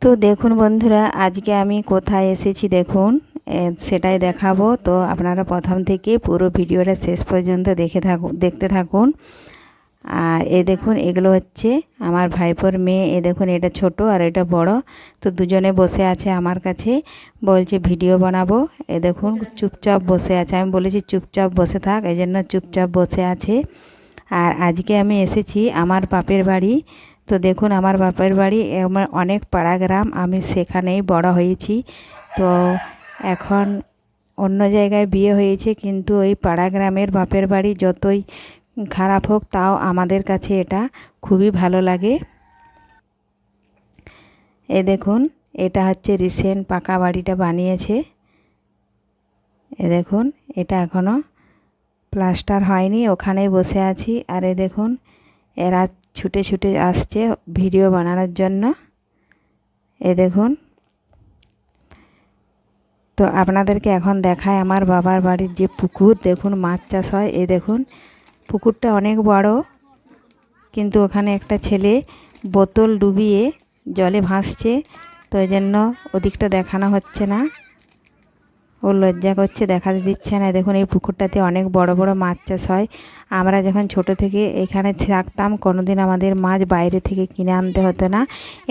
তো দেখুন বন্ধুরা, আজকে আমি কোথায় এসেছি দেখুন, সেটাই দেখাবো। তো আপনারা প্রথম থেকে পুরো ভিডিওটা শেষ পর্যন্ত দেখতে থাকুন। আর দেখুন, এগুলো হচ্ছে আমার ভাইপোর মেয়ে। দেখুন, এটা ছোট আর এটা বড়। তো দুজনে বসে আছে আমার কাছে, বলছে ভিডিও বানাবো। দেখুন চুপচাপ বসে আছে, আমি বলেছি চুপচাপ বসে থাক, এই জন্য চুপচাপ বসে আছে। আর আজকে আমি এসেছি আমার বাপের বাড়ি। তো দেখুন, আমার বাপের বাড়ি আমার অনেক পাড়া গ্রাম, আমি সেখানেই বড় হয়েছি। তো এখন অন্য জায়গায় বিয়ে হয়েছে, কিন্তু ওই পাড়া গ্রামের বাপের বাড়ি যতই খারাপ হোক, তাও আমাদের কাছে এটা খুবই ভালো লাগে। দেখুন, এটা হচ্ছে রিসেন্ট পাকা বাড়িটা বানিয়েছে। দেখুন, এটা এখনও প্লাস্টার হয়নি, ওখানেই বসে আছি। আর দেখুন, এরা ছুটে ছুটে আসছে ভিডিও বানানোর জন্য। দেখুন, তো আপনাদেরকে এখন দেখায় আমার বাবার বাড়ির যে পুকুর। দেখুন, মাছ চাষ হয়। দেখুন, পুকুরটা অনেক বড়, কিন্তু ওখানে একটা ছেলে বোতল ডুবিয়ে জলে ভাসছে। তো এই জন্য ওদিকটা দেখানো হচ্ছে না, ও লজ্জা করছে, দেখাতে দিচ্ছে না। দেখুন, এই পুকুরটাতে অনেক বড় বড় মাছ চাষ হয়। আমরা যখন ছোট থেকে এখানে থাকতাম, কোনোদিন আমাদের মাছ বাইরে থেকে কিনে আনতে হতো না,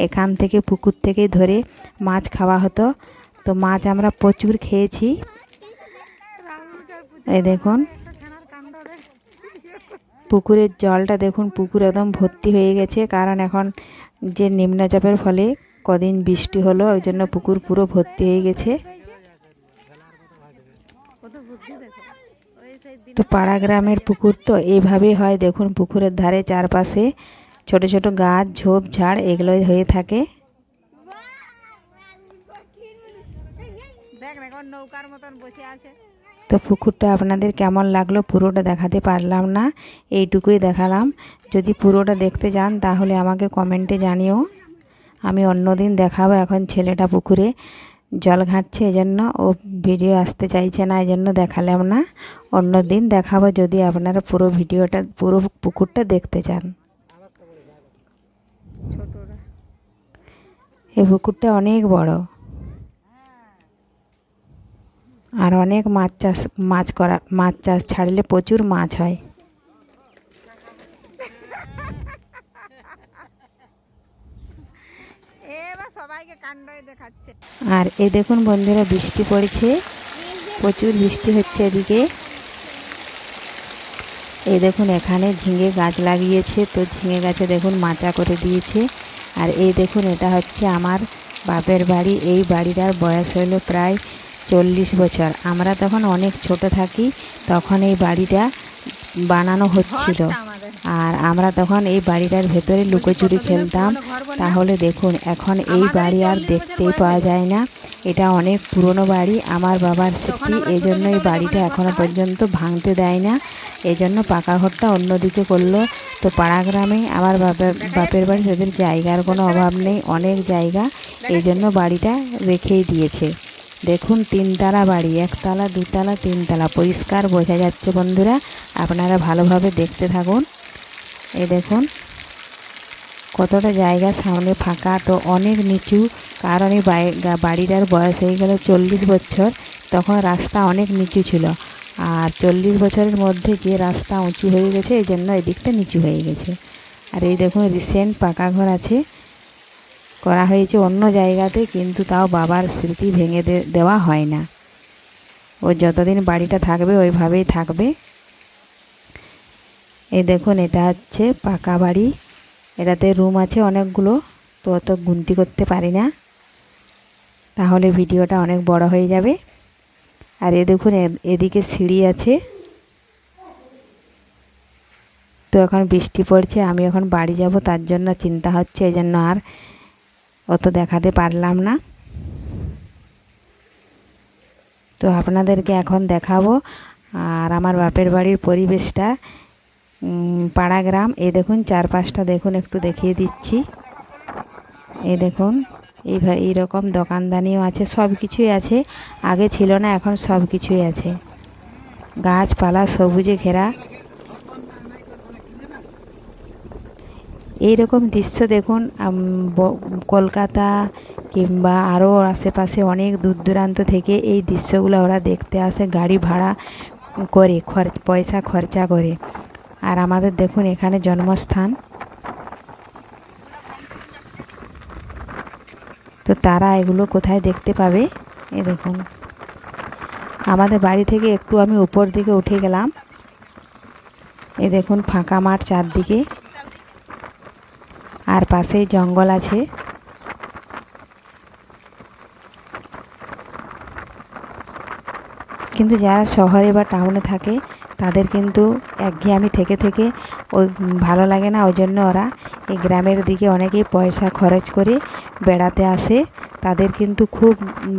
এখান থেকে পুকুর থেকে ধরে মাছ খাওয়া হতো। তো মাছ আমরা প্রচুর খেয়েছি। দেখুন, পুকুরের জলটা দেখুন, পুকুর একদম ভর্তি হয়ে গেছে, কারণ এখন যে নিম্নচাপের ফলে কদিন বৃষ্টি হলো, ওই জন্য পুকুর পুরো ভর্তি হয়ে গেছে। তো পাড়া গ্রামের পুকুর তো এইভাবেই হয়। দেখুন, পুকুরের ধারে চারপাশে ছোট ছোট গাছ, ঝোপ ঝাড় এগুলোই হয়ে থাকে। তো পুকুরটা আপনাদের কেমন লাগলো পুরোটা দেখাতে পারলাম না, এইটুকুই দেখালাম। যদি পুরোটা দেখতে চান তাহলে আমাকে কমেন্টে জানিও, আমি অন্য দিন দেখাবো। এখন ছেলেটা পুকুরে জল ঘাঁটছে, এজন্য ও ভিডিও আসতে চাইছে না, এজন্য দেখালাম না। অন্য দিন দেখাবো যদি আপনারা পুরো ভিডিওটা, পুরো পুকুরটা দেখতে চান। এই পুকুরটা অনেক বড়, আর অনেক মাছ চাষ ছাড়লে প্রচুর মাছ হয়। আর দেখুন বন্ধুরা, বৃষ্টি পড়ছে, প্রচুর বৃষ্টি হচ্ছে এদিকে। দেখুন, এখানে ঝিঙে গাছ লাগিয়েছে, তো ঝিঙে গাছে দেখুন মাচা করে দিয়েছে। আর দেখুন, এটা হচ্ছে আমার বাপের বাড়ি। এই বাড়িটার বয়স হলো প্রায় 40 বছর। আমরা তখন অনেক ছোট থাকি, তখন এই বাড়িটা বানানো হচ্ছিল। আর আমরা তখন এই বাড়িটার ভেতরে লুকোচুরি খেলতাম। তাহলে দেখুন, এখন এই বাড়ি আর দেখতেই পাওয়া যায় না। এটা অনেক পুরনো বাড়ি, আমার বাবার স্মৃতি, এই জন্য এই বাড়িটা এখনও পর্যন্ত ভাঙতে দেয় না, এই জন্য পাকা ঘরটা অন্যদিকে করলো। তো পাড়া গ্রামে আমার বাপের বাড়ি, তাদের জায়গার কোনো অভাব নেই, অনেক জায়গা, এই জন্য বাড়িটা রেখেই দিয়েছে। দেখুন, 3 তলা বাড়ি, 1 তলা 2 তলা 3 তলা, পরিষ্কার বোঝা যাচ্ছে বন্ধুরা, আপনারা ভালোভাবে দেখতে থাকুন। দেখুন কতটা জায়গা সামনে ফাঁকা, তো অনেক নিচু, কারণ এই বাড়িটার বয়স হয়ে গেল 40 বছর। তখন রাস্তা অনেক নিচু ছিল, আর 40 বছরের মধ্যে যে রাস্তা উঁচু হয়ে গেছে, এই জন্য এদিকটা নিচু হয়ে গেছে। আর দেখুন, রিসেন্ট পাকা ঘর আছে, করা হয়েছে অন্য জায়গাতে, কিন্তু তাও বাবার স্মৃতি ভেঙে দেওয়া হয় না। ও যতদিন বাড়িটা থাকবে ওইভাবেই থাকবে। দেখুন, এটা হচ্ছে পাকা বাড়ি, এটাতে রুম আছে অনেকগুলো, তো অত গুনতি করতে পারি না, তাহলে ভিডিওটা অনেক বড় হয়ে যাবে। আর দেখুন, এদিকে সিঁড়ি আছে। তো এখন বৃষ্টি পড়ছে, আমি এখন বাড়ি যাব, তার জন্য চিন্তা হচ্ছে, এই জন্য আর অত দেখাতে পারলাম না। তো আপনাদেরকে এখন দেখাবো আর আমার বাপের বাড়ির পরিবেশটা, পাড়া গ্রাম। দেখুন, চারপাশটা দেখুন, একটু দেখিয়ে দিচ্ছি। দেখুন, এইরকম দোকানদানিও আছে, সব কিছুই আছে, আগে ছিল না, এখন সব কিছুই আছে, গাছপালা সবুজে ঘেরা। এই রকম দৃশ্য দেখুন কলকাতা কিংবা আরও আশেপাশে অনেক দূর দূরান্ত থেকে এই দৃশ্যগুলো ওরা দেখতে আসে, গাড়ি ভাড়া করে পয়সা খরচা করে। আর আমাদের দেখুন এখানে জন্মস্থান, তো তারা এগুলো কোথায় দেখতে পাবে। এ দেখুন আমাদের বাড়ি থেকে একটু আমি উপর দিকে উঠে গেলাম, এ দেখুন ফাঁকা মাঠ চারদিকে, আর পাশেই জঙ্গল আছে। কিন্তু যারা শহরে বা টাউনে থাকে তাদের কিন্তু একঘেয়েমি থেকে থেকে ওই ভালো লাগে না, ওই জন্য ওরা এই গ্রামের দিকে অনেকেই পয়সা খরচ করে বেড়াতে আসে। তাদের কিন্তু খুব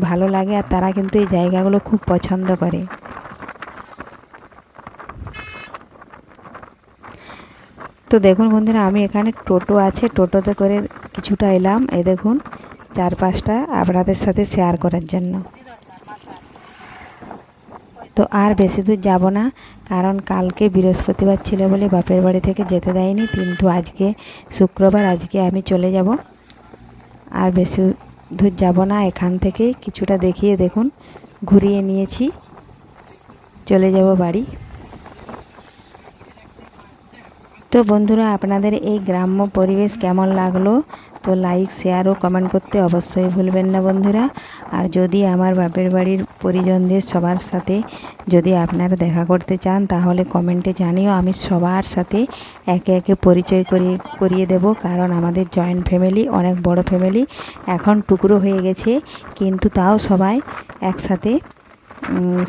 ভালো লাগে আর তারা কিন্তু এই জায়গাগুলো খুব পছন্দ করে। তো দেখুন বন্ধুরা, আমি এখানে টোটো আছে, টোটোতে করে কিছুটা এলাম, এই দেখুন চারপাশটা আপনাদের সাথে শেয়ার করার জন্য। তো আর বেশি দূর যাব না, কারণ কালকে বৃহস্পতিবার ছিল বলে বাপের বাড়ি থেকে যেতে দেয়নি, কিন্তু আজকে শুক্রবার, আজকে আমি চলে যাব। আর বেশি দূর যাব না, এখান থেকে কিছুটা দেখিয়ে দেখুন ঘুরিয়ে নিয়েছি, চলে যাব বাড়ি। তো বন্ধুরা, আপনাদের এই গ্রাম্য পরিবেশ কেমন লাগলো? তো লাইক, শেয়ার ও কমেন্ট করতে অবশ্যই ভুলবেন না বন্ধুরা। আর যদি আমার বাপের বাড়ির পরিজনদের সবার সাথে যদি আপনারা দেখা করতে চান তাহলে কমেন্টে জানিও, আমি সবার সাথে একে একে পরিচয় করিয়ে দেব। কারণ আমাদের জয়েন্ট ফ্যামিলি, অনেক বড় ফ্যামিলি, এখন টুকরো হয়ে গেছে, কিন্তু তাও সবাই একসাথে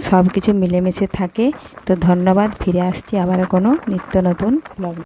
সব কিছু মিলেমিশে থাকে। তো ধন্যবাদ, ফিরে আসছি আবার কোনো নিত্য নতুন ব্লগ।